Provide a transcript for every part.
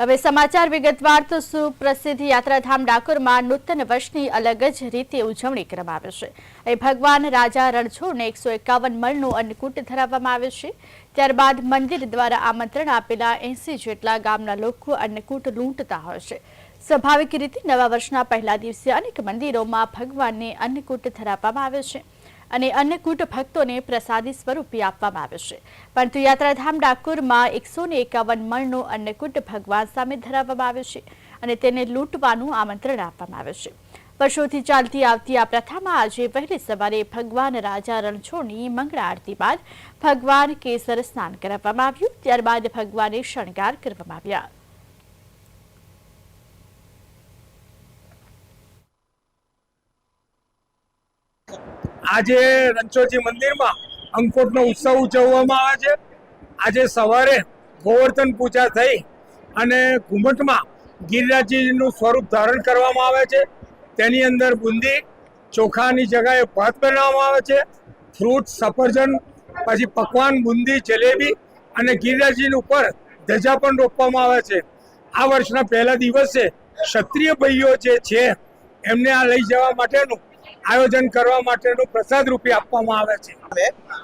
હવે સમાચાર વિગતવાર તો સુપ્રસિદ્ધ યાત્રાધામ ડાકોરમાં નૂતન વર્ષની અલગ જ રીતે ઉજવણી કરવામાં આવે છે। અહીં ભગવાન રાજા રણછોડને 151 મણનું અન્નકૂટ ધરાવવામાં આવે છે। ત્યારબાદ મંદિર દ્વારા આમંત્રણ આપેલા 80 જેટલા ગામના લોકો અન્નકૂટ લૂંટતા હોય છે। સ્વાભાવિક રીતે નવા વર્ષના પહેલા દિવસે અનેક મંદિરોમાં ભગવાનને અન્નકૂટ ધરાવવામાં આવે છે અને અન્નકૂટ ભક્તોને પ્રસાદી સ્વરૂપે આપવામાં આવે છે। પરંતુ યાત્રાધામ ડાકોરમાં 151 મણનું અન્નકૂટ ભગવાન સામે ધરાવવામાં આવે છે અને તેને લૂંટવાનું આમંત્રણ આપવામાં આવે છે। વર્ષોથી ચાલતી આવતી આ પ્રથામાં આજે વહેલી સવારે ભગવાન રાજા રણછોડની મંગળા આરતી બાદ ભગવાન કેસર સ્નાન કરાવવામાં આવ્યું। ત્યારબાદ ભગવાને શણગાર કરવામાં આવ્યા। આજે રણછોડજી મંદિરમાં અંકુટનો ઉત્સવ ઉજવવામાં આવે છે। આજે સવારે ગોવર્ધન પૂજા થઈ અને ઘુમટમાં ગિરિરાજજીનું સ્વરૂપ ધારણ કરવામાં આવે છે। તેની અંદર બુંદી ચોખાની જગ્યાએ ભાત બનાવવામાં આવે છે, ફ્રૂટ સફરજન, પછી પકવાન, બુંદી, જલેબી અને ગિરિરાજજીની ઉપર ધજા પણ રોપવામાં આવે છે। આ વર્ષના પહેલા દિવસે ક્ષત્રિય ભાઈઓ જે છે એમને આ લઈ જવા માટેનું આયોજન કરવા માટેનું પ્રસાદ રૂપે આપવામાં આવે છે।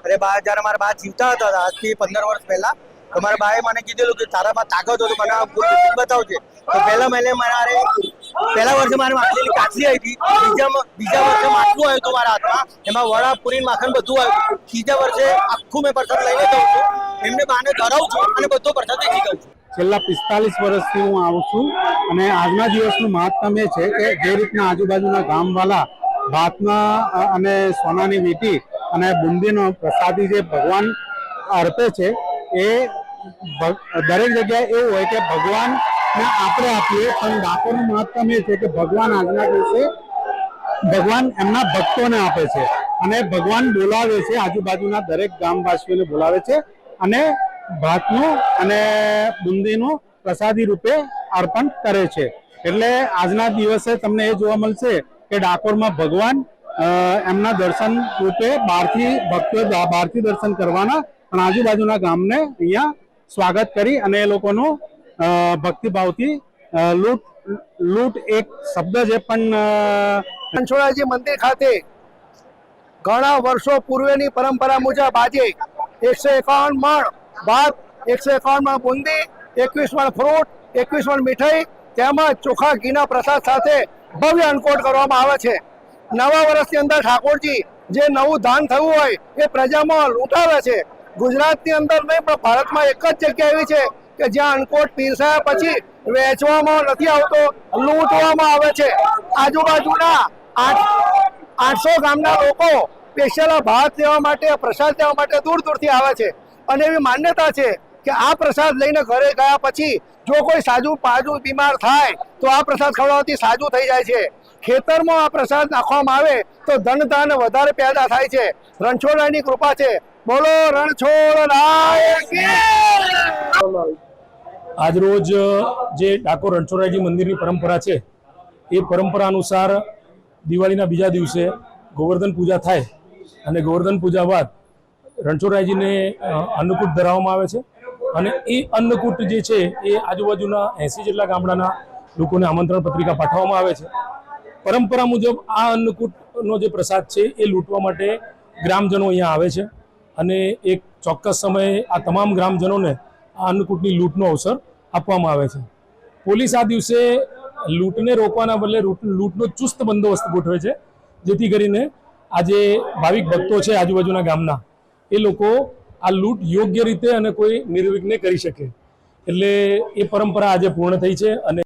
અરે જ્યારે મારા બા જીવતા હતા આજથી 15 વર્ષ પહેલા, તો મારા બાએ મને કીધેલું કે તારામાં તાકાત હોય તો મને બતાવજે। તો પહેલા વર્ષે મારે માછલીની કાચલી આવી હતી, બીજા વર્ષે માટલું આવ્યું હતું મારા હાથમાં, એમાં વડા પૂરી માખણ બધું આવ્યું। ત્રીજા વર્ષે આખું મેં પ્રસાદ લઈને જાઉં છું, એમને બાને ધરાવું છું અને બધો પ્રસાદ વેચી દઉં છું। છેલ્લા 45 વર્ષથી હું આવું છું અને આજના દિવસનું મહત્તમ એ છે કે જે રીતના આજુબાજુના ગામવાળા ભાતના અને સોનાની વીંટી અને બુંદીનો પ્રસાદી જે ભગવાન અર્પે છે એ દરેક જગ્યાએ એવું હોય કે ભગવાનને આપણે આપીએ, પણ ડાકોરનું મહત્તમ એ છે કે ભગવાન આજના દિવસે ભગવાન એમના ભક્તોને આપે છે અને ભગવાન બોલાવે છે, આજુબાજુના દરેક ગામવાસીઓને બોલાવે છે અને ભાતનું અને બુંદીનું પ્રસાદી રૂપે અર્પણ કરે છે। એટલે આજના દિવસે તમને એ જોવા મળશે કે ડાકોરમાં ભગવાન એમના દર્શન રૂપે બહારથી ભક્તો બહારથી દર્શન કરવાના, પણ આજુબાજુના ગામને અહીંયા સ્વાગત કરી અને એ લોકોનું ભક્તિભાવથી લૂંટ એક શબ્દ છે પણ રણછોડજી મંદિર ખાતે ઘણા વર્ષો પૂર્વેની પરંપરા મુજબ આજે 151 મણ ભાત, 151 મણ બુંદી, 21 મણ ફ્રૂટ, 21 મણ મીઠાઈ તેમજ ચોખા ઘીના પ્રસાદ સાથે ભવ્ય અન્નકૂટ કરવામાં આવે છે। નવા વર્ષની અંદર ઠાકોરજી જે નવું દાન થયું હોય એ પ્રજામાં લૂંટાવે છે। ગુજરાતની અંદર નહીં પણ ભારતમાં એક જ જગ્યા એવી છે કે જ્યાં અન્નકૂટ પીરસાયા પછી વેચવામાં નથી આવતો, લૂંટવામાં આવે છે। આજુબાજુના 800 ગામના લોકો સ્પેશિયલ ભાત લેવા માટે, પ્રસાદ લેવા માટે દૂર દૂરથી આવે છે અને એવી માન્યતા છે કે આ પ્રસાદ લઈને ઘરે ગયા પછી જો કોઈ પાજુ બીમાર થાય તો આ પ્રસાદ ખવડાવવાથી સાજું થઈ જાય છે। ખેતરમાં આ પ્રસાદ નાખવામાં આવે તો ધન વધારે પેદા થાય છે। રણછોડરાયની કૃપા છે। બોલો રણછોડરાય કી। આજરોજ જે ડાકોર રણછોડરાયજી મંદિરની પરંપરા છે એ પરંપરા અનુસાર દિવાળીના બીજા દિવસે ગોવર્ધન પૂજા થાય અને ગોવર્ધન પૂજા બાદ રણછોડરાયજીને અન્નકૂટ ધરાવવામાં આવે છે અને એ અન્નકૂટ જે છે એ આજુબાજુના 80 જેટલા ગામડાના લોકોને આમંત્રણ પત્રિકા પાઠવવામાં આવે છે। પરંપરા મુજબ આ અન્નકૂટનો જે પ્રસાદ છે એ લૂંટવા માટે ગ્રામજનો અહીંયા આવે છે અને એક ચોક્કસ સમયે આ તમામ ગ્રામજનોને આ અન્નકૂટની લૂંટનો અવસર આપવામાં આવે છે। પોલીસ આ દિવસે લૂંટને રોકવાના બદલે લૂંટનો ચુસ્ત બંદોબસ્ત ગોઠવે છે, જેથી કરીને આજે ભાવિક ભક્તો છે આજુબાજુના ગામના એ લોકો આ લૂંટ યોગ્ય રીતે અને કોઈ નિર્વિઘ્ને કરી શકે। એટલે એ પરંપરા આજે પૂર્ણ થઈ છે અને